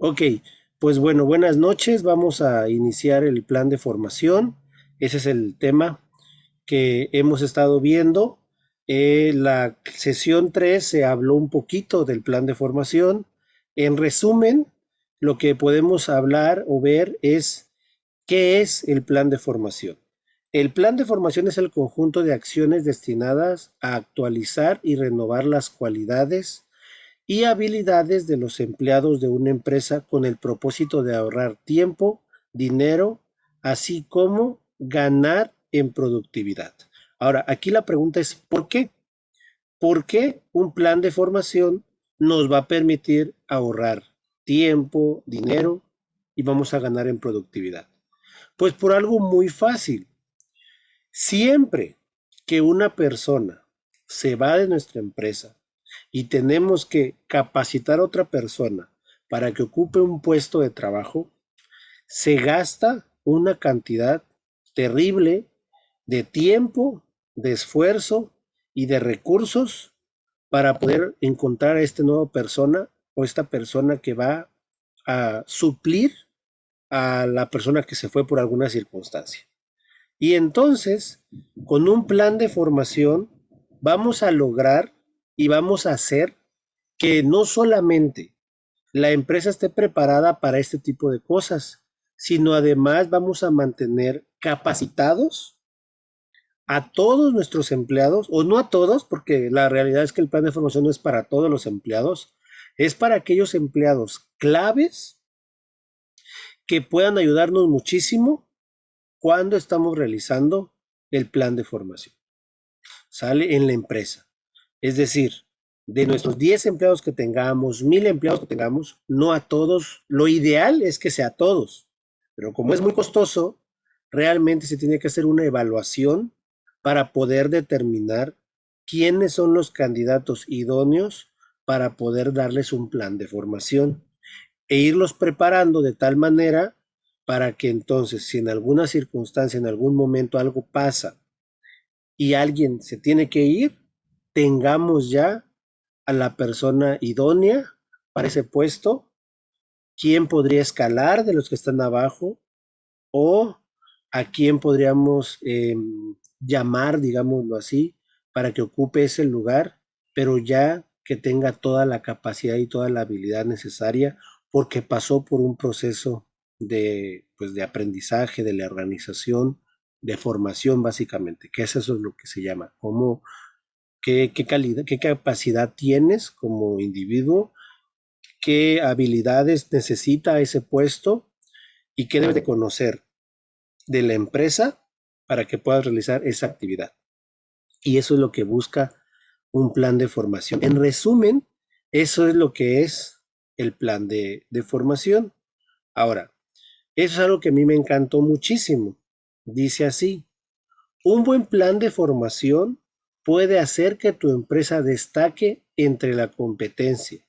Ok, pues bueno, buenas noches. Vamos a iniciar el plan de formación. Ese es el tema que hemos estado viendo. La sesión 3 se habló un poquito del plan de formación. En resumen, lo que podemos hablar o ver es qué es el plan de formación. El plan de formación es el conjunto de acciones destinadas a actualizar y renovar las cualidades y habilidades de los empleados de una empresa con el propósito de ahorrar tiempo, dinero, así como ganar en productividad. Ahora, aquí la pregunta es, ¿por qué? ¿Por qué un plan de formación nos va a permitir ahorrar tiempo, dinero y vamos a ganar en productividad? Pues por algo muy fácil. Siempre que una persona se va de nuestra empresa y tenemos que capacitar a otra persona para que ocupe un puesto de trabajo, se gasta una cantidad terrible de tiempo, de esfuerzo y de recursos para poder encontrar a esta nueva persona o esta persona que va a suplir a la persona que se fue por alguna circunstancia. Y entonces, con un plan de formación, vamos a lograr y vamos a hacer que no solamente la empresa esté preparada para este tipo de cosas, sino además vamos a mantener capacitados a todos nuestros empleados, o no a todos, porque la realidad es que el plan de formación no es para todos los empleados, es para aquellos empleados claves que puedan ayudarnos muchísimo cuando estamos realizando el plan de formación. Sale en la empresa. Es decir, de nuestros 10 empleados que tengamos, 1000 empleados que tengamos, no a todos, lo ideal es que sea a todos, pero como es muy costoso, realmente se tiene que hacer una evaluación para poder determinar quiénes son los candidatos idóneos para poder darles un plan de formación e irlos preparando de tal manera para que entonces, si en alguna circunstancia, en algún momento algo pasa y alguien se tiene que ir, tengamos ya a la persona idónea para ese puesto, quién podría escalar de los que están abajo o a quién podríamos llamar, digámoslo así, para que ocupe ese lugar, pero ya que tenga toda la capacidad y toda la habilidad necesaria porque pasó por un proceso pues, de aprendizaje, de la organización, de formación básicamente, que eso es lo que se llama, cómo qué calidad, qué capacidad tienes como individuo, qué habilidades necesita ese puesto y qué debes de conocer de la empresa para que puedas realizar esa actividad. Y eso es lo que busca un plan de formación. En resumen, eso es lo que es el plan de formación. Ahora, eso es algo que a mí me encantó muchísimo. Dice así, un buen plan de formación puede hacer que tu empresa destaque entre la competencia.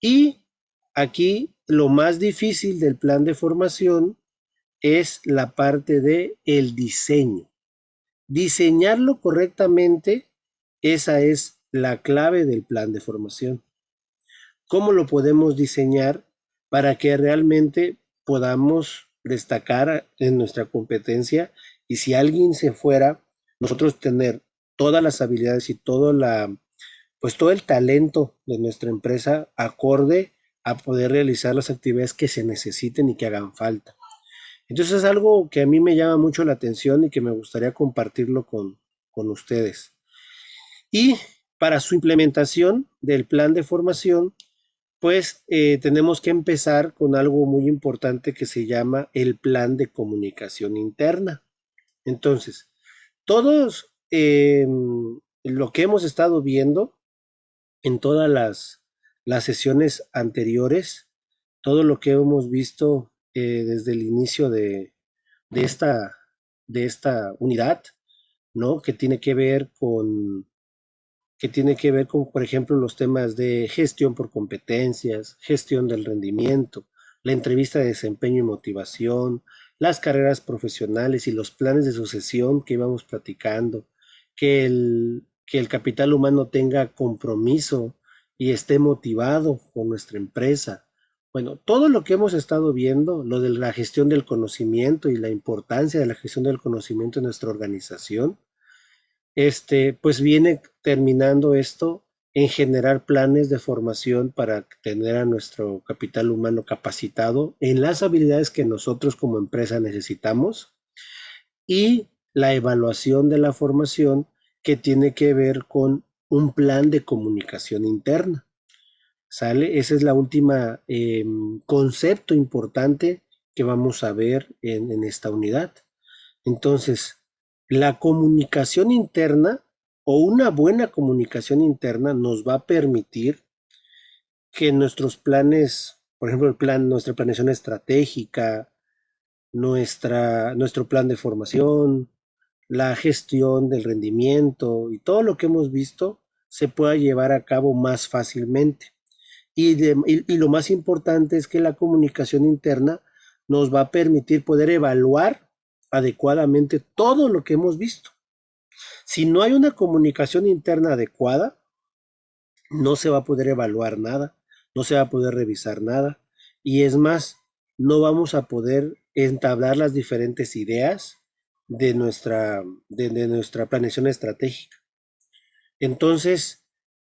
Y aquí lo más difícil del plan de formación es la parte de el diseño. Diseñarlo correctamente, esa es la clave del plan de formación. ¿Cómo lo podemos diseñar para que realmente podamos destacar en nuestra competencia? Y si alguien se fuera, nosotros tener todas las habilidades y pues todo el talento de nuestra empresa acorde a poder realizar las actividades que se necesiten y que hagan falta. Entonces es algo que a mí me llama mucho la atención y que me gustaría compartirlo con ustedes. Y para su implementación del plan de formación, pues tenemos que empezar con algo muy importante que se llama el plan de comunicación interna. Entonces, todos lo que hemos estado viendo en todas las sesiones anteriores, todo lo que hemos visto desde el inicio de esta, de esta unidad, ¿no? Que tiene que ver con, por ejemplo, los temas de gestión por competencias, gestión del rendimiento, la entrevista de desempeño y motivación, las carreras profesionales y los planes de sucesión que íbamos platicando, que el capital humano tenga compromiso y esté motivado con nuestra empresa. Bueno, todo lo que hemos estado viendo, lo de la gestión del conocimiento y la importancia de la gestión del conocimiento en nuestra organización, pues viene terminando esto en generar planes de formación para tener a nuestro capital humano capacitado en las habilidades que nosotros como empresa necesitamos y la evaluación de la formación que tiene que ver con un plan de comunicación interna. ¿Sale? Esa es la última concepto importante que vamos a ver en esta unidad. Entonces, la comunicación interna o una buena comunicación interna nos va a permitir que nuestros planes, por ejemplo, nuestra planeación estratégica, nuestro plan de formación, la gestión del rendimiento y todo lo que hemos visto se pueda llevar a cabo más fácilmente. Y lo más importante es que la comunicación interna nos va a permitir poder evaluar adecuadamente todo lo que hemos visto. Si no hay una comunicación interna adecuada, no se va a poder evaluar nada, no se va a poder revisar nada. Y es más, no vamos a poder entablar las diferentes ideas de nuestra planeación estratégica. Entonces,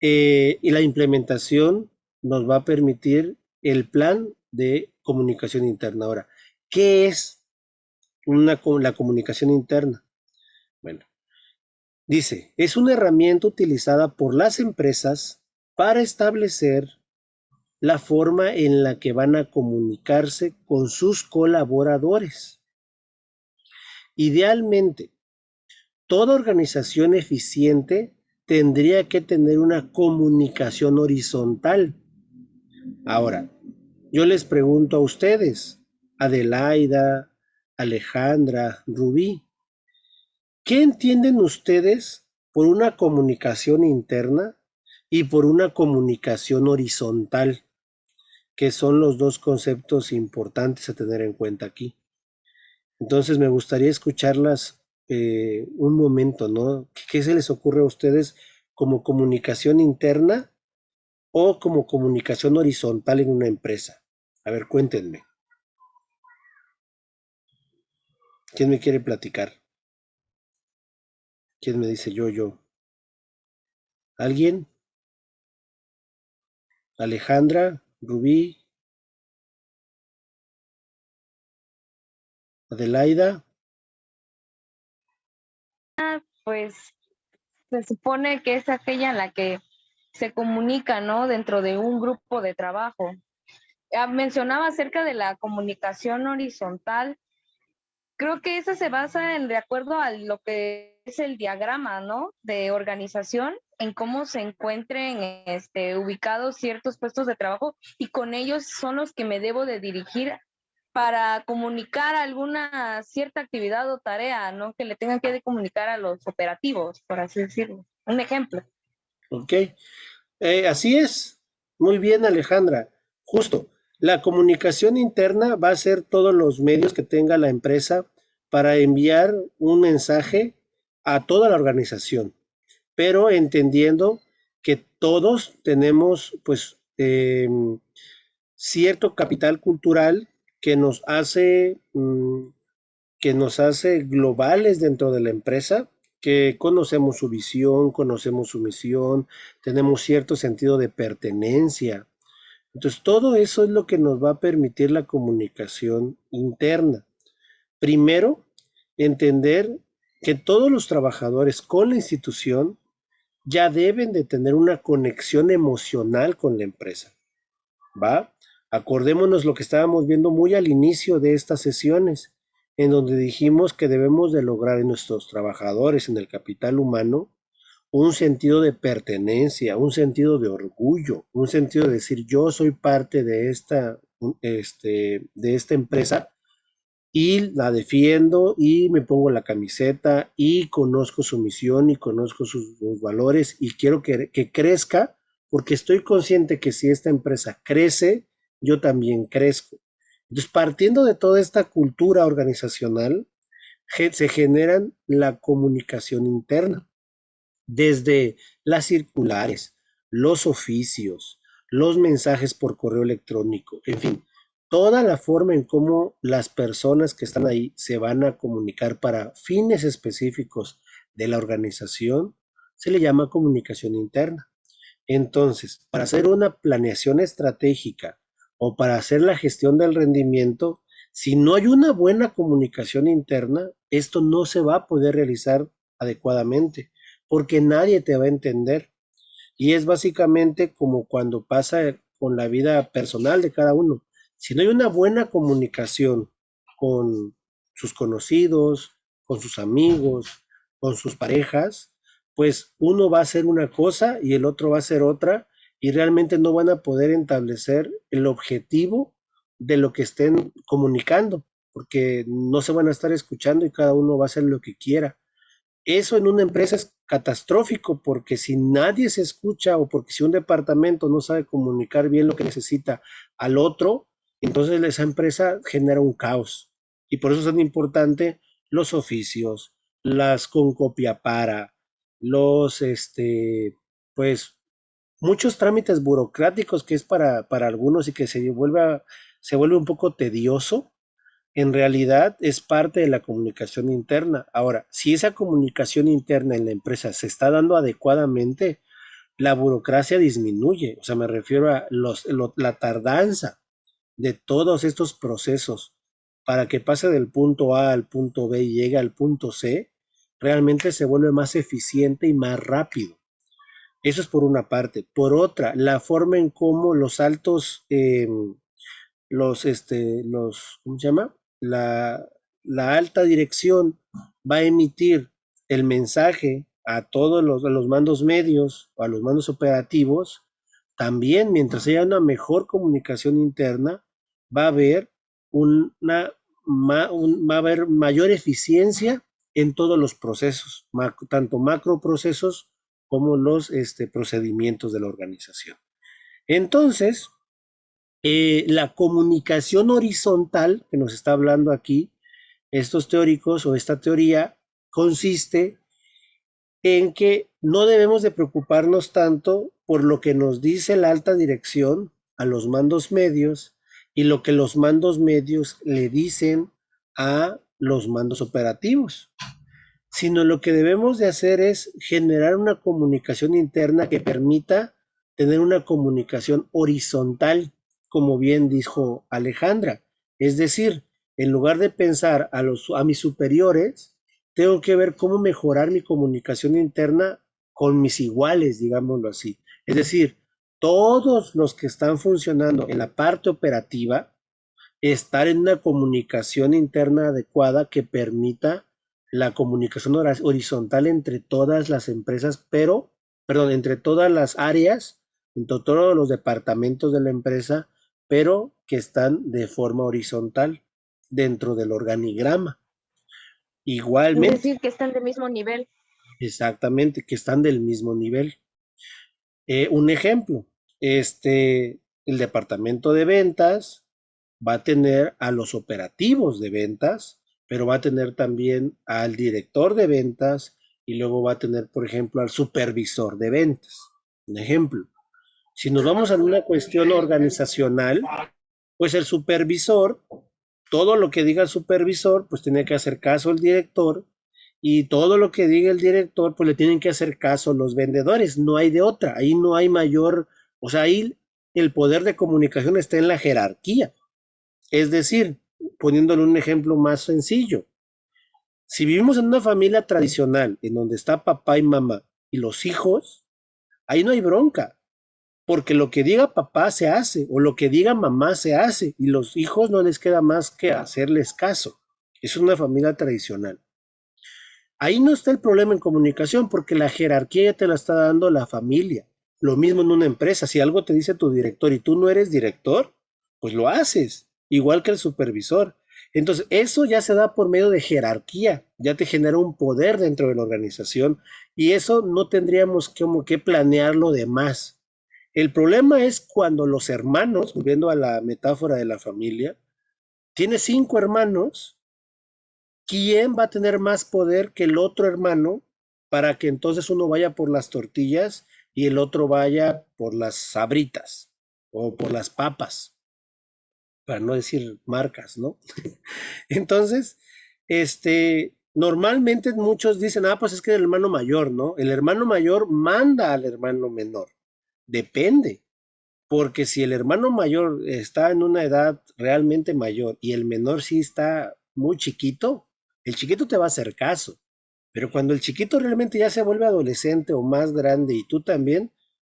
y la implementación nos va a permitir el plan de comunicación interna. Ahora, ¿qué es la comunicación interna? Bueno, dice, es una herramienta utilizada por las empresas para establecer la forma en la que van a comunicarse con sus colaboradores. Idealmente, toda organización eficiente tendría que tener una comunicación horizontal. Ahora, yo les pregunto a ustedes, Adelaida, Alejandra, Rubí, ¿qué entienden ustedes por una comunicación interna y por una comunicación horizontal? Que son los dos conceptos importantes a tener en cuenta aquí. Entonces me gustaría escucharlas un momento, ¿no? ¿Qué se les ocurre a ustedes como comunicación interna o como comunicación horizontal en una empresa? A ver, cuéntenme. ¿Quién me quiere platicar? ¿Quién me dice yo? ¿Alguien? ¿Alejandra? ¿Rubí? ¿Adelaida? Pues se supone que es aquella en la que se comunica, ¿no? Dentro de un grupo de trabajo. Mencionaba acerca de la comunicación horizontal. Creo que esa se basa en de acuerdo a lo que es el diagrama, ¿no? De organización, en cómo se encuentren ubicados ciertos puestos de trabajo y con ellos son los que me debo de dirigir para comunicar alguna cierta actividad o tarea, ¿no? Que le tengan que comunicar a los operativos, por así decirlo. Un ejemplo. ¿Ok? Así es. Muy bien, Alejandra. Justo. La comunicación interna va a ser todos los medios que tenga la empresa para enviar un mensaje a toda la organización, pero entendiendo que todos tenemos pues cierto capital cultural que que nos hace globales dentro de la empresa, que conocemos su visión, conocemos su misión, tenemos cierto sentido de pertenencia. Entonces, todo eso es lo que nos va a permitir la comunicación interna. Primero, entender que todos los trabajadores con la institución ya deben de tener una conexión emocional con la empresa, ¿va? Acordémonos lo que estábamos viendo muy al inicio de estas sesiones, en donde dijimos que debemos de lograr en nuestros trabajadores, en el capital humano, un sentido de pertenencia, un sentido de orgullo, un sentido de decir yo soy parte de esta empresa y la defiendo y me pongo la camiseta y conozco su misión y conozco sus valores y quiero que crezca porque estoy consciente que si esta empresa crece, yo también crezco. Entonces, partiendo de toda esta cultura organizacional, se generan la comunicación interna, desde las circulares, los oficios, los mensajes por correo electrónico, en fin, toda la forma en cómo las personas que están ahí se van a comunicar para fines específicos de la organización, se le llama comunicación interna. Entonces, para hacer una planeación estratégica o para hacer la gestión del rendimiento, si no hay una buena comunicación interna, esto no se va a poder realizar adecuadamente, porque nadie te va a entender. Y es básicamente como cuando pasa con la vida personal de cada uno. Si no hay una buena comunicación con sus conocidos, con sus amigos, con sus parejas, pues uno va a hacer una cosa y el otro va a hacer otra y realmente no van a poder establecer el objetivo de lo que estén comunicando, porque no se van a estar escuchando y cada uno va a hacer lo que quiera. Eso en una empresa es catastrófico porque si nadie se escucha o porque si un departamento no sabe comunicar bien lo que necesita al otro, entonces esa empresa genera un caos. Y por eso es tan importante los oficios, las con copia para, los, pues, muchos trámites burocráticos que es para algunos y que se vuelve un poco tedioso, en realidad es parte de la comunicación interna. Ahora, si esa comunicación interna en la empresa se está dando adecuadamente, la burocracia disminuye. O sea, me refiero a la tardanza de todos estos procesos para que pase del punto A al punto B y llegue al punto C, realmente se vuelve más eficiente y más rápido. Eso es por una parte. Por otra, la forma en cómo los altos ¿cómo se llama? La alta dirección va a emitir el mensaje a todos a los mandos medios o a los mandos operativos, también mientras haya una mejor comunicación interna, va a haber va a haber mayor eficiencia en todos los procesos, tanto macro procesos como los procedimientos de la organización. Entonces, la comunicación horizontal que nos está hablando aquí, estos teóricos o esta teoría, consiste en que no debemos de preocuparnos tanto por lo que nos dice la alta dirección a los mandos medios y lo que los mandos medios le dicen a los mandos operativos, sino lo que debemos de hacer es generar una comunicación interna que permita tener una comunicación horizontal, como bien dijo Alejandra. Es decir, en lugar de pensar a mis superiores, tengo que ver cómo mejorar mi comunicación interna con mis iguales, digámoslo así. Es decir, todos los que están funcionando en la parte operativa, estar en una comunicación interna adecuada que permita la comunicación horizontal entre todas las empresas, perdón, entre todas las áreas, entre todos los departamentos de la empresa, pero que están de forma horizontal dentro del organigrama. Es Igualmente, decir, que están de mismo nivel. exactamente, que están del mismo nivel. Un ejemplo, el departamento de ventas va a tener a los operativos de ventas, pero va a tener también al director de ventas y luego va a tener, por ejemplo, al supervisor de ventas. Un ejemplo, si nos vamos a una cuestión organizacional, pues el supervisor, todo lo que diga el supervisor, pues tiene que hacer caso al director y todo lo que diga el director, pues le tienen que hacer caso los vendedores, no hay de otra, ahí no hay mayor, o sea, ahí el poder de comunicación está en la jerarquía. Es decir, poniéndole un ejemplo más sencillo, si vivimos en una familia tradicional en donde está papá y mamá y los hijos, ahí no hay bronca, porque lo que diga papá se hace o lo que diga mamá se hace y los hijos no les queda más que hacerles caso. Es una familia tradicional. Ahí no está el problema en comunicación porque la jerarquía ya te la está dando la familia. Lo mismo en una empresa. Si algo te dice tu director y tú no eres director, pues lo haces, igual que el supervisor. Entonces, eso ya se da por medio de jerarquía, ya te genera un poder dentro de la organización y eso no tendríamos como que planearlo de más. El problema es cuando los hermanos, volviendo a la metáfora de la familia, tiene 5 hermanos. ¿Quién va a tener más poder que el otro hermano para que entonces uno vaya por las tortillas y el otro vaya por las sabritas? o por las papas, para no decir marcas, ¿no? Entonces, normalmente muchos dicen, ah, pues es que el hermano mayor, ¿no? El hermano mayor manda al hermano menor. Depende, porque si el hermano mayor está en una edad realmente mayor y el menor sí está muy chiquito, el chiquito te va a hacer caso. Pero cuando el chiquito realmente ya se vuelve adolescente o más grande y tú también,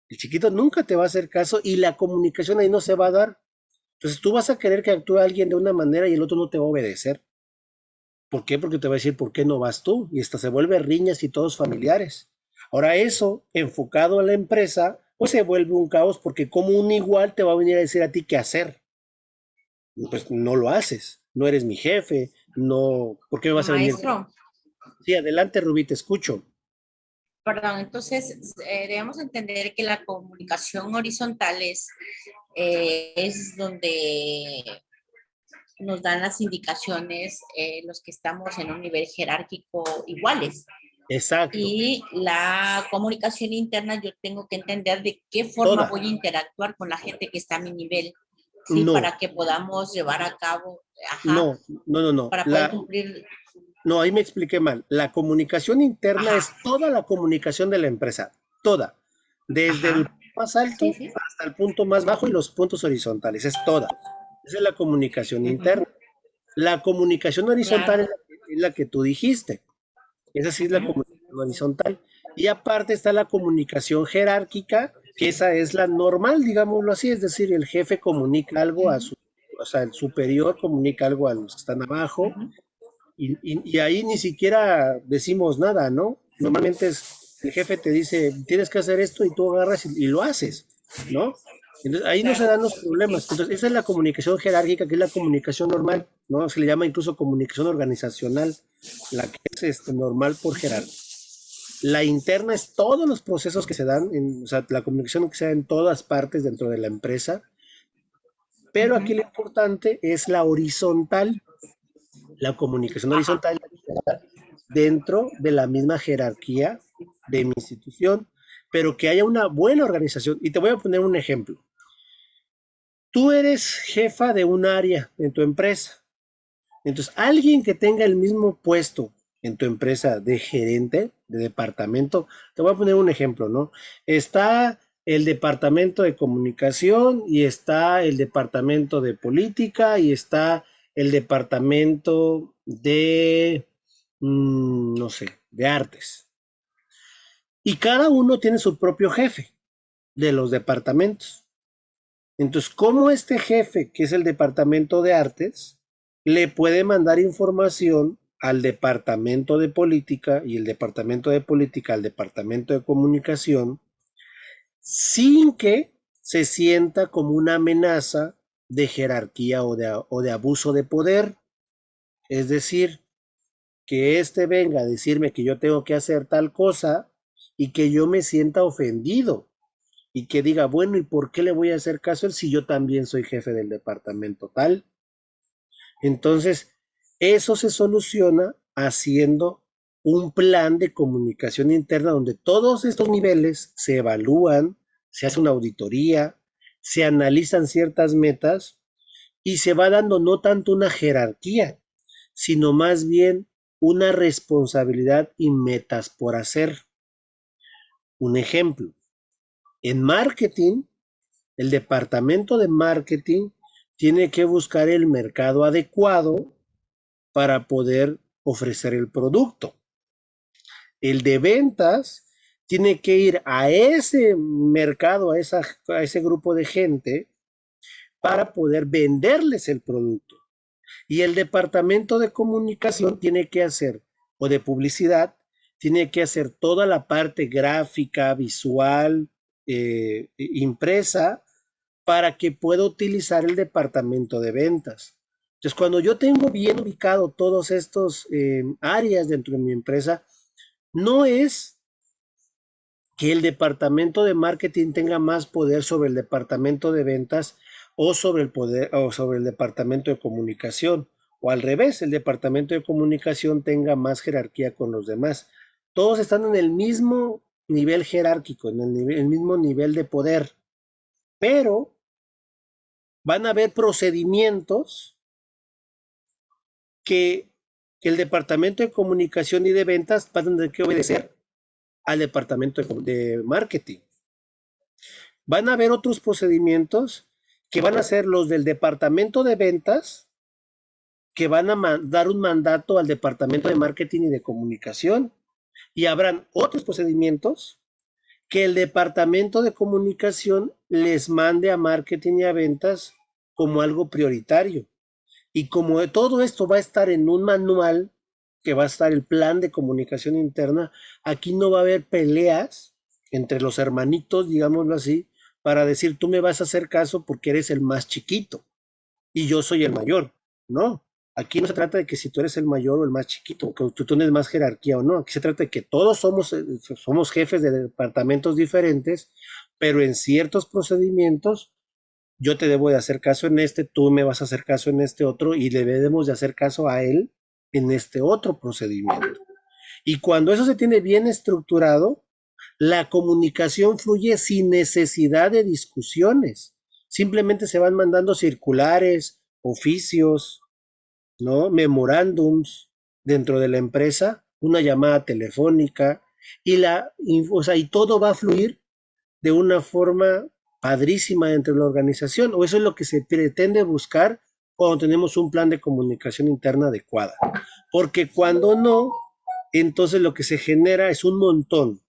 el chiquito nunca te va a hacer caso y la comunicación ahí no se va a dar. Entonces tú vas a querer que actúe alguien de una manera y el otro no te va a obedecer. ¿Por qué? Porque te va a decir, ¿por qué no vas tú? Y hasta se vuelve riñas y todos familiares. Ahora eso, enfocado a la empresa, pues se vuelve un caos porque como un igual te va a venir a decir a ti qué hacer. Pues no lo haces, no eres mi jefe, no, ¿por qué me vas a venir? Maestro, Sí, adelante Rubí, te escucho. perdón, entonces debemos entender que la comunicación horizontal es donde nos dan las indicaciones los que estamos en un nivel jerárquico iguales. Exacto. Y la comunicación interna, yo tengo que entender de qué forma Toda. voy a interactuar con la gente que está a mi nivel, ¿sí? No, Para que podamos llevar a cabo, ajá, no. para poder cumplir, No, ahí me expliqué mal. La comunicación interna ajá, es toda la comunicación de la empresa. Toda. Desde el ajá, más sí, alto sí. hasta el punto más bajo y los puntos horizontales. Es toda. Esa es la comunicación interna. Ujú, La comunicación horizontal claro. es la que tú dijiste. Esa sí es la Ujú, comunicación horizontal. Y aparte está la comunicación jerárquica, que esa es la normal, digámoslo así, es decir, el jefe comunica algo a ujú, su, o sea, el superior comunica algo a los que están abajo, ujú, y ahí ni siquiera decimos nada, ¿no? Normalmente es, el jefe te dice, tienes que hacer esto y tú agarras y lo haces, ¿no? Entonces ahí no se claro, dan los sí. problemas. Entonces esa es la comunicación jerárquica, que es la comunicación normal, ¿no? Se le llama incluso comunicación organizacional, la que es normal por Ujú, jerarquía. La interna es todos los procesos que se dan, o sea, la comunicación que se da en todas partes dentro de la empresa, pero ujú, aquí lo importante es la horizontal, la comunicación ajá. horizontal dentro de la misma jerarquía de mi institución, pero que haya una buena organización. Y te voy a poner un ejemplo. Tú eres jefa de un área en tu empresa. Entonces, alguien que tenga el mismo puesto en tu empresa de gerente, de departamento, te voy a poner un ejemplo, ¿no? Está el departamento de comunicación y está el departamento de política y está el departamento de, no sé, de artes. Y cada uno tiene su propio jefe de los departamentos. Entonces, ¿cómo este jefe, que es el departamento de artes, le puede mandar información al departamento de política y el departamento de política al departamento de comunicación sin que se sienta como una amenaza de jerarquía o de abuso de poder? Es decir, que éste venga a decirme que yo tengo que hacer tal cosa y que yo me sienta ofendido y que diga, bueno, ¿y por qué le voy a hacer caso a él si yo también soy jefe del departamento tal? Entonces, eso se soluciona haciendo un plan de comunicación interna donde todos estos niveles se evalúan, se hace una auditoría, se analizan ciertas metas y se va dando no tanto una jerarquía, sino más bien una responsabilidad y metas por hacer. Un ejemplo, en marketing, el departamento de marketing tiene que buscar el mercado adecuado para poder ofrecer el producto. El de ventas tiene que ir a ese mercado, a ese grupo de gente para poder venderles el producto. Y el departamento de comunicación tiene que hacer, o de publicidad, tiene que hacer toda la parte gráfica, visual, impresa, para que pueda utilizar el departamento de ventas. Entonces, cuando yo tengo bien ubicado todos estos áreas dentro de mi empresa, no es que el departamento de marketing tenga más poder sobre el departamento de ventas o sobre el poder o sobre el departamento de comunicación, o al revés, el departamento de comunicación tenga más jerarquía con los demás. Todos están en el mismo nivel jerárquico, en el mismo nivel de poder, pero van a haber procedimientos que el departamento de comunicación y de ventas va a tener que obedecer al departamento de marketing. Van a haber otros procedimientos que van a ser los del departamento de ventas, que van a dar un mandato al departamento de marketing y de comunicación, y habrán otros procedimientos que el departamento de comunicación les mande a marketing y a ventas como algo prioritario. Y como todo esto va a estar en un manual, que va a estar el plan de comunicación interna, aquí no va a haber peleas entre los hermanitos, digámoslo así, para decir tú me vas a hacer caso porque eres el más chiquito y yo soy el mayor. No, aquí no se trata de que si tú eres el mayor o el más chiquito, que tú tienes más jerarquía o no. Aquí se trata de que todos somos jefes de departamentos diferentes, pero en ciertos procedimientos yo te debo de hacer caso en este, tú me vas a hacer caso en este otro y debemos de hacer caso a él en este otro procedimiento. Y cuando eso se tiene bien estructurado, la comunicación fluye sin necesidad de discusiones. Simplemente se van mandando circulares, oficios, ¿no? Memorándums dentro de la empresa, una llamada telefónica y todo va a fluir de una forma padrísima dentro de la organización, o eso es lo que se pretende buscar cuando tenemos un plan de comunicación interna adecuada. Porque cuando no, entonces lo que se genera es un montón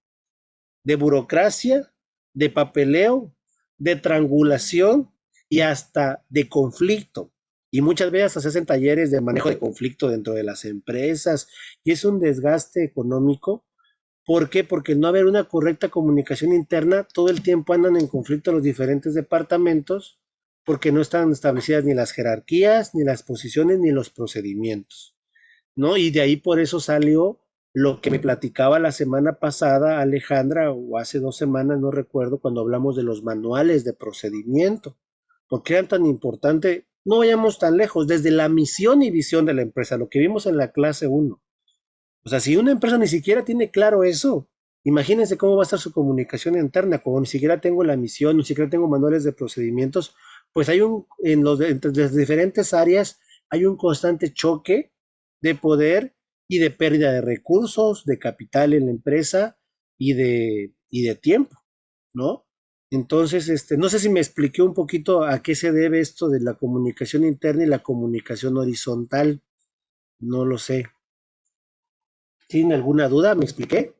de burocracia, de papeleo, de triangulación y hasta de conflicto. Y muchas veces se hacen talleres de manejo de conflicto dentro de las empresas y es un desgaste económico. ¿Por qué? Porque no haber una correcta comunicación interna, todo el tiempo andan en conflicto los diferentes departamentos porque no están establecidas ni las jerarquías, ni las posiciones, ni los procedimientos, ¿no? Y de ahí por eso salió lo que me platicaba la semana pasada Alejandra, o hace 2 semanas, no recuerdo, cuando hablamos de los manuales de procedimiento. ¿Por qué eran tan importante? No vayamos tan lejos, desde la misión y visión de la empresa, lo que vimos en la clase 1. O sea, si una empresa ni siquiera tiene claro eso, imagínense cómo va a estar su comunicación interna, como ni siquiera tengo la misión, ni siquiera tengo manuales de procedimientos, pues entre las diferentes áreas hay un constante choque de poder y de pérdida de recursos, de capital en la empresa y de tiempo, ¿no? Entonces, no sé si me expliqué un poquito a qué se debe esto de la comunicación interna y la comunicación horizontal, no lo sé. ¿Tienen alguna duda? ¿Me expliqué?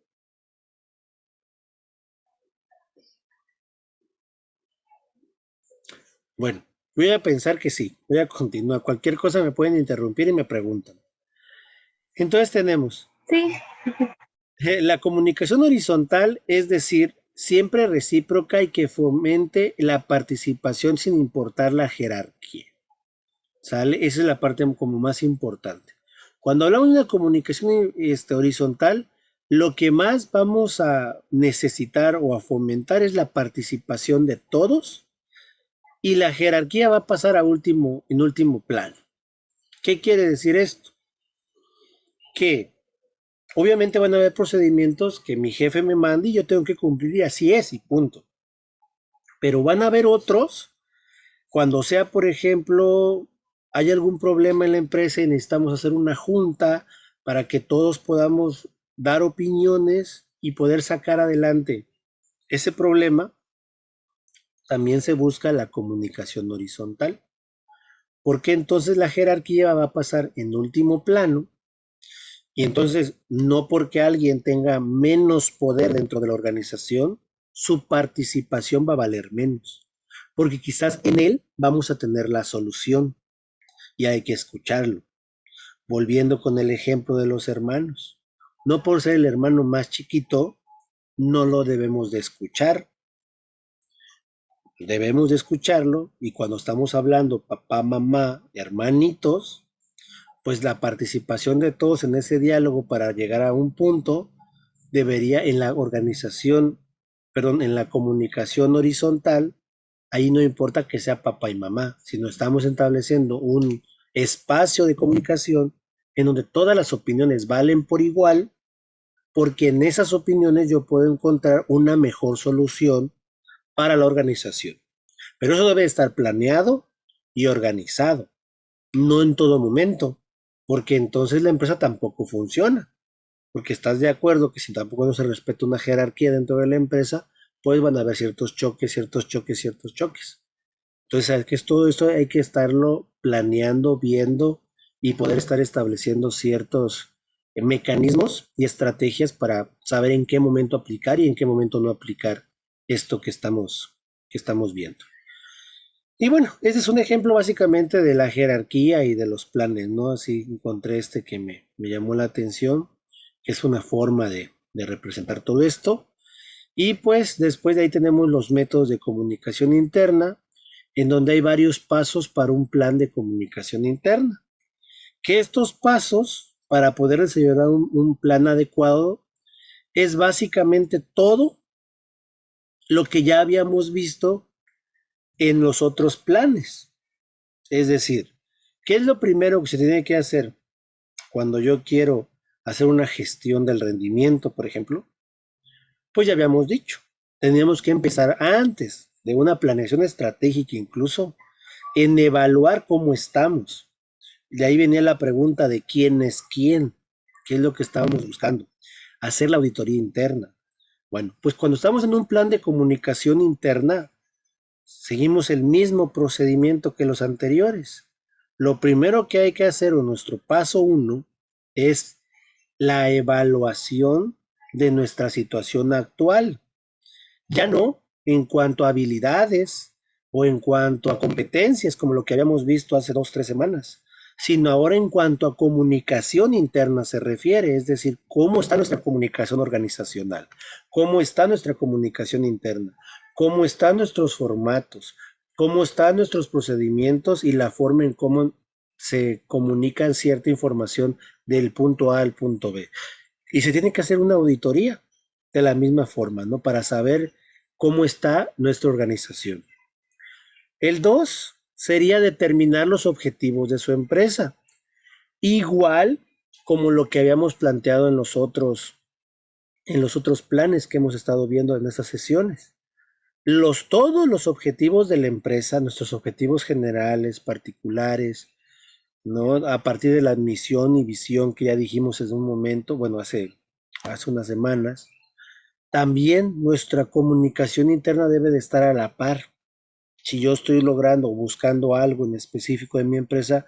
Bueno, voy a pensar que sí. Voy a continuar. Cualquier cosa me pueden interrumpir y me preguntan. Entonces tenemos Sí, la comunicación horizontal, es decir, siempre recíproca y que fomente la participación sin importar la jerarquía. ¿Sale? Esa es la parte como más importante. Cuando hablamos de una comunicación horizontal, lo que más vamos a necesitar o a fomentar es la participación de todos y la jerarquía va a pasar en último plano. ¿Qué quiere decir esto? Que obviamente van a haber procedimientos que mi jefe me mande y yo tengo que cumplir y así es y punto. Pero van a haber otros cuando sea, por ejemplo, hay algún problema en la empresa y necesitamos hacer una junta para que todos podamos dar opiniones y poder sacar adelante ese problema, también se busca la comunicación horizontal. Porque entonces la jerarquía va a pasar en último plano y entonces no porque alguien tenga menos poder dentro de la organización, su participación va a valer menos, porque quizás en él vamos a tener la solución y hay que escucharlo. Volviendo con el ejemplo de los hermanos, no por ser el hermano más chiquito, no lo debemos de escuchar, debemos de escucharlo y cuando estamos hablando papá, mamá, hermanitos, pues la participación de todos en ese diálogo para llegar a un punto debería en la organización, perdón, en la comunicación horizontal, ahí no importa que sea papá y mamá, sino estamos estableciendo un espacio de comunicación en donde todas las opiniones valen por igual, porque en esas opiniones yo puedo encontrar una mejor solución para la organización. Pero eso debe estar planeado, y organizado, no en todo momento, porque entonces la empresa tampoco funciona, porque estás de acuerdo que si tampoco no se respeta una jerarquía dentro de la empresa, pues van a haber ciertos choques, ciertos choques, ciertos choques. Entonces, que es todo esto hay que estarlo planeando, viendo y poder estar estableciendo ciertos mecanismos y estrategias para saber en qué momento aplicar y en qué momento no aplicar esto que estamos viendo. Y bueno, ese es un ejemplo básicamente de la jerarquía y de los planes, ¿no? Así encontré este que me llamó la atención, que es una forma de representar todo esto. Y pues después de ahí tenemos los métodos de comunicación interna, en donde hay varios pasos para un plan de comunicación interna. Que estos pasos, para poder desarrollar un plan adecuado, es básicamente todo lo que ya habíamos visto en los otros planes. Es decir, ¿qué es lo primero que se tiene que hacer cuando yo quiero hacer una gestión del rendimiento, por ejemplo? Pues ya habíamos dicho, teníamos que empezar antes de una planeación estratégica incluso en evaluar cómo estamos. De ahí venía la pregunta de quién es quién, qué es lo que estábamos buscando, hacer la auditoría interna. Bueno, pues cuando estamos en un plan de comunicación interna, seguimos el mismo procedimiento que los anteriores. Lo primero que hay que hacer, o nuestro paso uno, es la evaluación de nuestra situación actual. Ya no en cuanto a habilidades o en cuanto a competencias, como lo que habíamos visto hace 2, 3 semanas, sino ahora en cuanto a comunicación interna se refiere, es decir, cómo está nuestra comunicación organizacional, cómo está nuestra comunicación interna, cómo están nuestros formatos, cómo están nuestros procedimientos y la forma en cómo se comunican cierta información del punto A al punto B. Y se tiene que hacer una auditoría de la misma forma, ¿no? Para saber cómo está nuestra organización. El 2 sería determinar los objetivos de su empresa, igual como lo que habíamos planteado en los otros planes que hemos estado viendo en estas sesiones. Todos los objetivos de la empresa, nuestros objetivos generales, particulares, ¿no? A partir de la misión y visión que ya dijimos en un momento, bueno, hace unas semanas. También nuestra comunicación interna debe de estar a la par. Si yo estoy logrando o buscando algo en específico en mi empresa,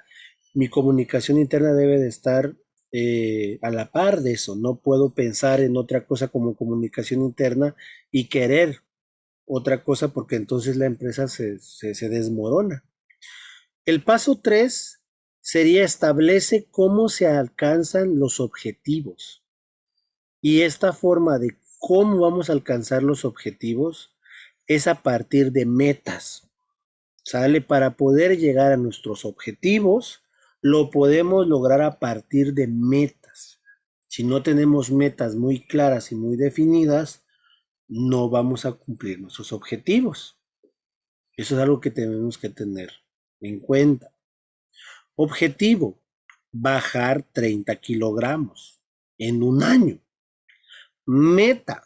mi comunicación interna debe de estar a la par de eso. No puedo pensar en otra cosa como comunicación interna y querer otra cosa porque entonces la empresa se desmorona. El paso 3 sería establece cómo se alcanzan los objetivos. Y esta forma de cómo vamos a alcanzar los objetivos es a partir de metas. ¿Sale? Para poder llegar a nuestros objetivos, lo podemos lograr a partir de metas. Si no tenemos metas muy claras y muy definidas, no vamos a cumplir nuestros objetivos. Eso es algo que tenemos que tener en cuenta. Objetivo, bajar 30 kilogramos en un año. Meta,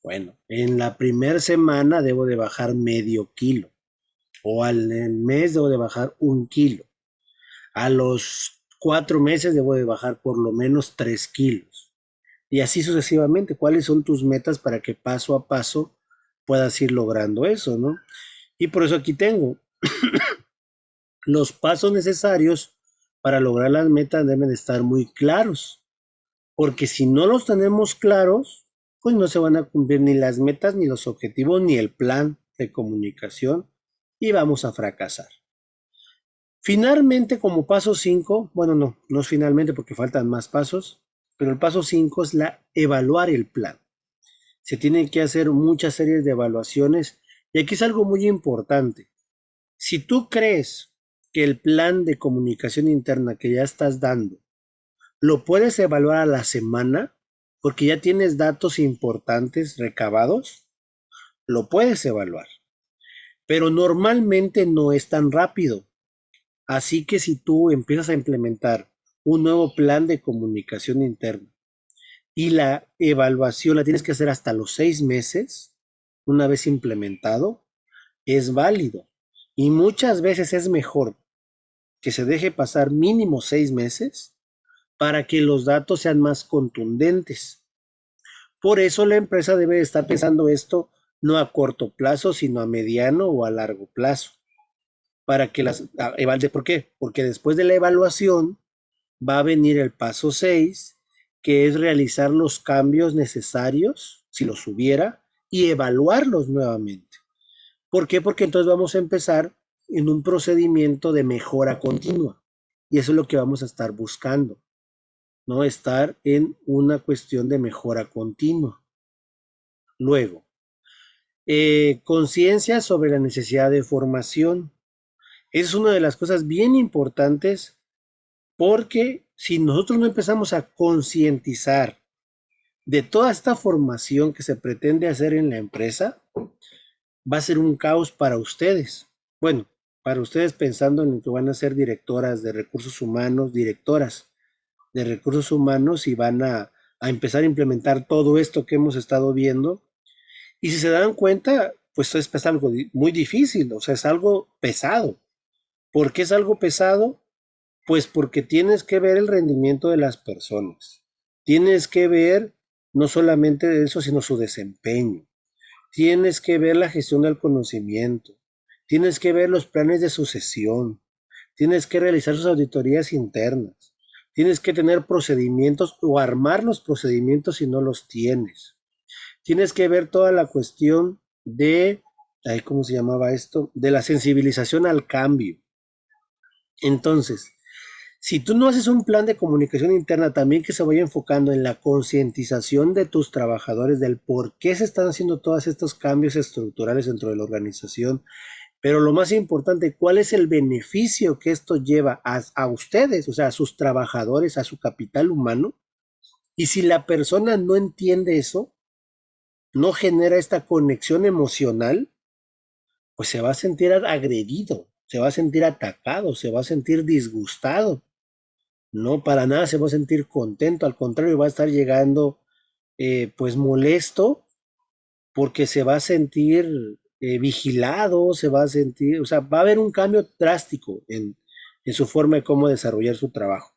bueno, en la primera semana debo de bajar medio kilo o al mes debo de bajar 1 kilo. A los 4 meses debo de bajar por lo menos 3 kilos. Y así sucesivamente. ¿Cuáles son tus metas para que paso a paso puedas ir logrando eso, ¿no? Y por eso aquí tengo los pasos necesarios para lograr las metas deben estar muy claros. Porque si no los tenemos claros, pues no se van a cumplir ni las metas, ni los objetivos, ni el plan de comunicación y vamos a fracasar. Finalmente, como paso 5, bueno, no es finalmente porque faltan más pasos, pero el paso 5 es evaluar el plan. Se tienen que hacer muchas series de evaluaciones y aquí es algo muy importante. Si tú crees que el plan de comunicación interna que ya estás dando lo puedes evaluar a la semana, porque ya tienes datos importantes recabados, lo puedes evaluar. Pero normalmente no es tan rápido. Así que si tú empiezas a implementar un nuevo plan de comunicación interna y la evaluación la tienes que hacer hasta los 6 meses, una vez implementado, es válido. Y muchas veces es mejor que se deje pasar mínimo 6 meses para que los datos sean más contundentes. Por eso la empresa debe estar pensando esto no a corto plazo, sino a mediano o a largo plazo. Para que ¿por qué? Porque después de la evaluación va a venir el paso 6, que es realizar los cambios necesarios, si los hubiera, y evaluarlos nuevamente. ¿Por qué? Porque entonces vamos a empezar en un procedimiento de mejora continua. Y eso es lo que vamos a estar buscando, ¿no? Estar en una cuestión de mejora continua. Luego, conciencia sobre la necesidad de formación. Es una de las cosas bien importantes porque si nosotros no empezamos a concientizar de toda esta formación que se pretende hacer en la empresa, va a ser un caos para ustedes. Bueno, para ustedes pensando en que van a ser directoras de recursos humanos, directoras de recursos humanos y van a empezar a implementar todo esto que hemos estado viendo. Y si se dan cuenta, pues es algo muy difícil, o sea, es algo pesado. ¿Por qué es algo pesado? Pues porque tienes que ver el rendimiento de las personas. Tienes que ver no solamente eso, sino su desempeño. Tienes que ver la gestión del conocimiento. Tienes que ver los planes de sucesión. Tienes que realizar sus auditorías internas. Tienes que tener procedimientos o armar los procedimientos si no los tienes. Tienes que ver toda la cuestión de, ¿cómo se llamaba esto? De la sensibilización al cambio. Entonces, si tú no haces un plan de comunicación interna también que se vaya enfocando en la concientización de tus trabajadores del por qué se están haciendo todos estos cambios estructurales dentro de la organización, pero lo más importante, ¿cuál es el beneficio que esto lleva a ustedes, o sea, a sus trabajadores, a su capital humano? Y si la persona no entiende eso, no genera esta conexión emocional, pues se va a sentir agredido, se va a sentir atacado, se va a sentir disgustado. No, para nada se va a sentir contento, al contrario, va a estar llegando pues molesto porque se va a sentir vigilado, se va a sentir, o sea, va a haber un cambio drástico en su forma de cómo desarrollar su trabajo.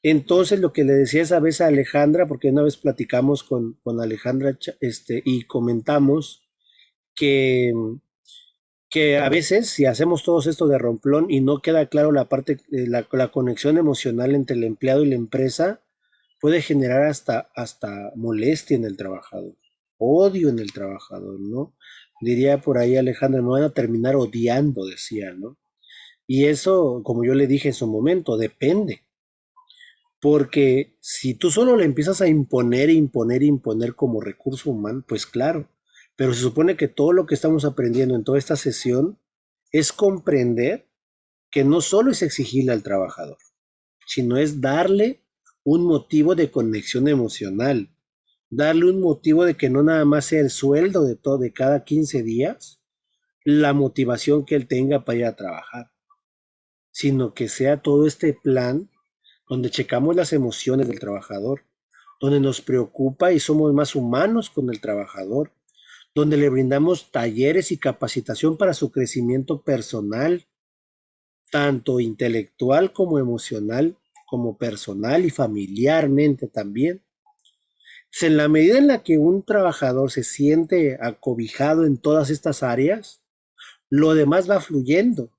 Entonces, lo que le decía esa vez a Alejandra, porque una vez platicamos con Alejandra y comentamos que a veces si hacemos todos esto de romplón y no queda claro la parte, la conexión emocional entre el empleado y la empresa, puede generar hasta molestia en el trabajador, odio en el trabajador, ¿no? Diría por ahí Alejandra, me van a terminar odiando, decía, ¿no? Y eso, como yo le dije en su momento, depende. Porque si tú solo le empiezas a imponer, imponer, imponer como recurso humano, pues claro. Pero se supone que todo lo que estamos aprendiendo en toda esta sesión es comprender que no solo es exigirle al trabajador, sino es darle un motivo de conexión emocional, darle un motivo de que no nada más sea el sueldo de todo de cada 15 días, la motivación que él tenga para ir a trabajar, sino que sea todo este plan donde checamos las emociones del trabajador, donde nos preocupa y somos más humanos con el trabajador, donde le brindamos talleres y capacitación para su crecimiento personal, tanto intelectual como emocional, como personal y familiarmente también. Pues en la medida en la que un trabajador se siente acobijado en todas estas áreas, lo demás va fluyendo,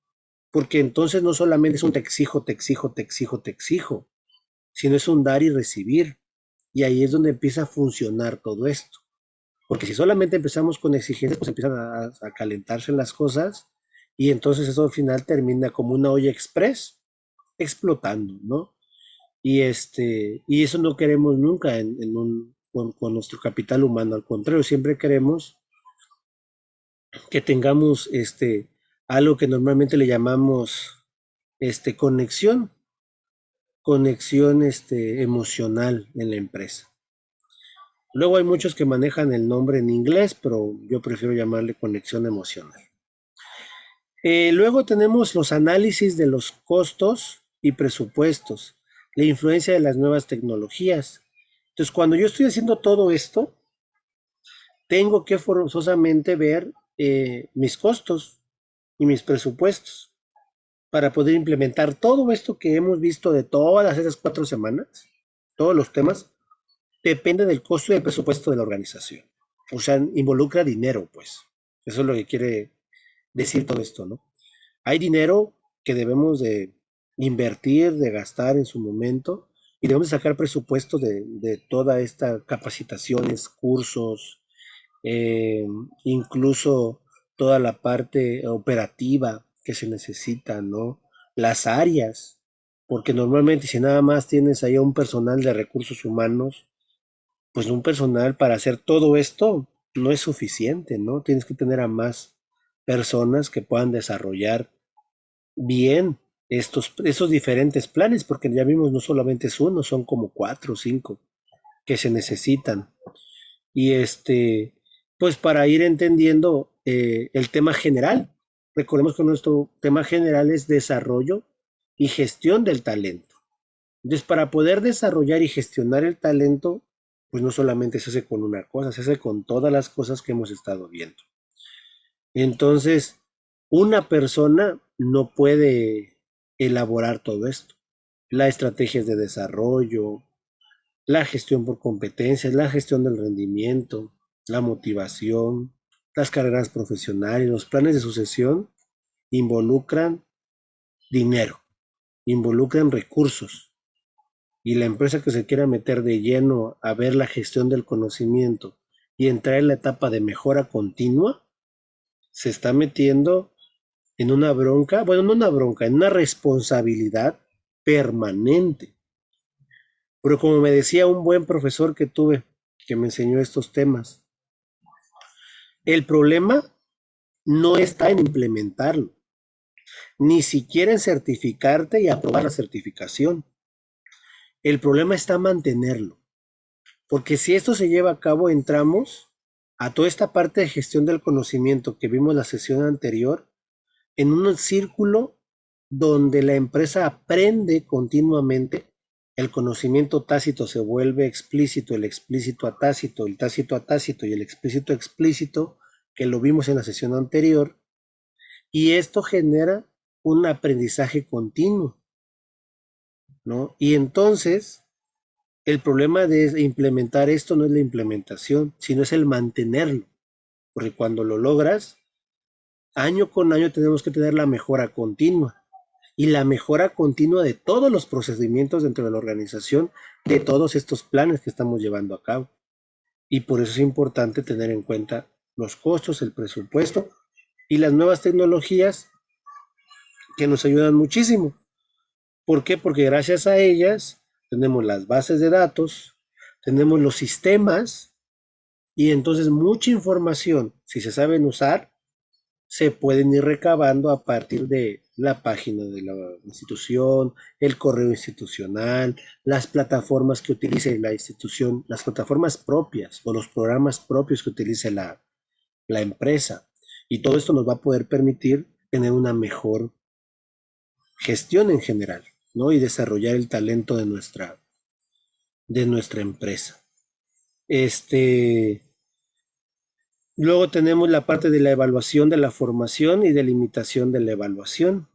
porque entonces no solamente es un te exijo, te exijo, te exijo, te exijo, sino es un dar y recibir. Y ahí es donde empieza a funcionar todo esto. Porque si solamente empezamos con exigencias, pues empiezan a calentarse las cosas y entonces eso al final termina como una olla express explotando, ¿no? Y eso no queremos nunca con nuestro capital humano. Al contrario, siempre queremos que tengamos algo que normalmente le llamamos conexión, emocional en la empresa. Luego hay muchos que manejan el nombre en inglés, pero yo prefiero llamarle conexión emocional. Luego tenemos los análisis de los costos y presupuestos, la influencia de las nuevas tecnologías. Entonces, cuando yo estoy haciendo todo esto, tengo que forzosamente ver mis costos. y mis presupuestos para poder implementar todo esto que hemos visto de todas esas 4 semanas, todos los temas, depende del costo y del presupuesto de la organización. O sea, involucra dinero, pues. Eso es lo que quiere decir todo esto, ¿no? Hay dinero que debemos de invertir, de gastar en su momento, y debemos de sacar presupuesto de toda esta capacitaciones, cursos, eh, incluso toda la parte operativa que se necesita, ¿no? Las áreas, porque normalmente si nada más tienes ahí a un personal de recursos humanos, pues un personal para hacer todo esto no es suficiente, ¿no? Tienes que tener a más personas que puedan desarrollar bien esos diferentes planes, porque ya vimos no solamente es uno, son como 4 o 5 que se necesitan. Y pues para ir entendiendo el tema general, recordemos que nuestro tema general es desarrollo y gestión del talento. Entonces, para poder desarrollar y gestionar el talento, pues no solamente se hace con una cosa, se hace con todas las cosas que hemos estado viendo. Entonces, una persona no puede elaborar todo esto. Las estrategias de desarrollo, la gestión por competencias, la gestión del rendimiento, la motivación, las carreras profesionales, los planes de sucesión involucran dinero, involucran recursos. Y la empresa que se quiera meter de lleno a ver la gestión del conocimiento y entrar en la etapa de mejora continua, se está metiendo en una bronca, bueno, no una bronca, en una responsabilidad permanente. Pero como me decía un buen profesor que tuve, que me enseñó estos temas, el problema no está en implementarlo, ni siquiera en certificarte y aprobar la certificación. El problema está en mantenerlo, porque si esto se lleva a cabo, entramos a toda esta parte de gestión del conocimiento que vimos en la sesión anterior, en un círculo donde la empresa aprende continuamente, el conocimiento tácito se vuelve explícito, el explícito a tácito, el tácito a tácito y el explícito a explícito, que lo vimos en la sesión anterior, y esto genera un aprendizaje continuo, ¿no? Y entonces, el problema de implementar esto no es la implementación, sino es el mantenerlo, porque cuando lo logras, año con año tenemos que tener la mejora continua y la mejora continua de todos los procedimientos dentro de la organización, de todos estos planes que estamos llevando a cabo. Y por eso es importante tener en cuenta los costos, el presupuesto y las nuevas tecnologías que nos ayudan muchísimo. ¿Por qué? Porque gracias a ellas tenemos las bases de datos, tenemos los sistemas y entonces mucha información, si se saben usar, se pueden ir recabando a partir de la página de la institución, el correo institucional, las plataformas que utilice la institución, las plataformas propias o los programas propios que utilice la empresa. Y todo esto nos va a poder permitir tener una mejor gestión en general, ¿no? Y desarrollar el talento de nuestra empresa. Luego tenemos la parte de la evaluación de la formación y de limitación de la evaluación.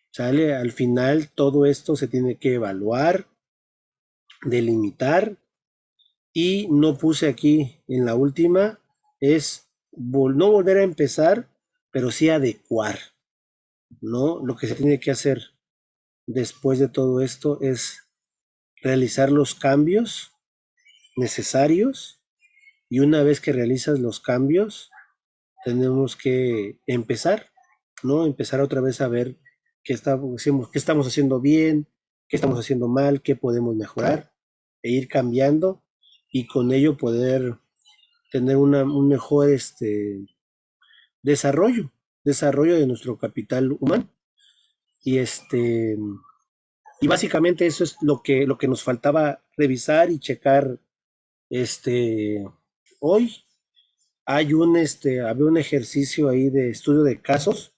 ¿Sale? Al final todo esto se tiene que evaluar, delimitar y no puse aquí en la última, es no volver a empezar, pero sí adecuar, ¿no? Lo que se tiene que hacer después de todo esto es realizar los cambios necesarios y una vez que realizas los cambios, tenemos que empezar, ¿no? Empezar otra vez a ver qué estamos haciendo bien, qué estamos haciendo mal, qué podemos mejorar e ir cambiando y con ello poder tener un mejor desarrollo, desarrollo de nuestro capital humano. Y y básicamente eso es lo que nos faltaba revisar y checar hoy. Había un ejercicio ahí de estudio de casos,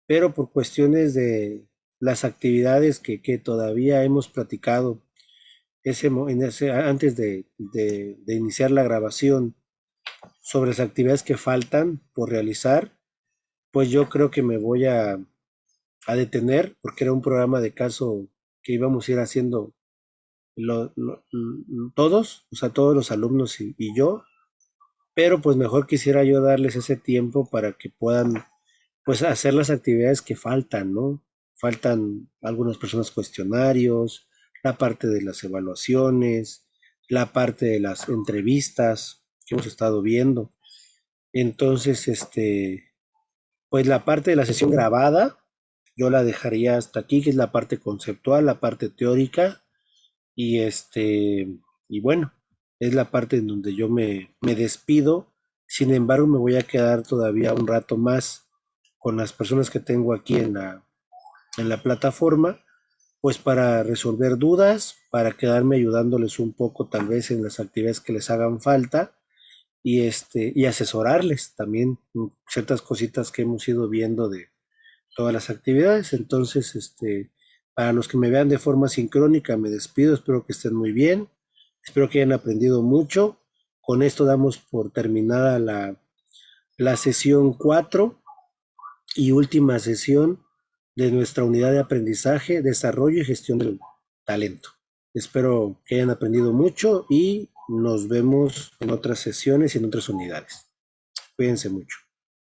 pero por cuestiones de las actividades que todavía hemos platicado antes de iniciar la grabación sobre las actividades que faltan por realizar, pues yo creo que me voy a detener porque era un programa de caso que íbamos a ir haciendo todos, o sea, todos los alumnos y yo, pero pues mejor quisiera yo darles ese tiempo para que puedan pues hacer las actividades que faltan, ¿no? Faltan algunas personas cuestionarios, la parte de las evaluaciones, la parte de las entrevistas que hemos estado viendo. Entonces, pues la parte de la sesión grabada, yo la dejaría hasta aquí, que es la parte conceptual, la parte teórica, y y bueno, es la parte en donde yo me despido. Sin embargo, me voy a quedar todavía un rato más con las personas que tengo aquí en la plataforma, pues para resolver dudas, para quedarme ayudándoles un poco tal vez en las actividades que les hagan falta y asesorarles también en ciertas cositas que hemos ido viendo de todas las actividades. Entonces, para los que me vean de forma sincrónica, me despido, espero que estén muy bien, espero que hayan aprendido mucho. Con esto damos por terminada la sesión 4 y última sesión de nuestra unidad de aprendizaje, desarrollo y gestión del talento. Espero que hayan aprendido mucho y nos vemos en otras sesiones y en otras unidades. Cuídense mucho.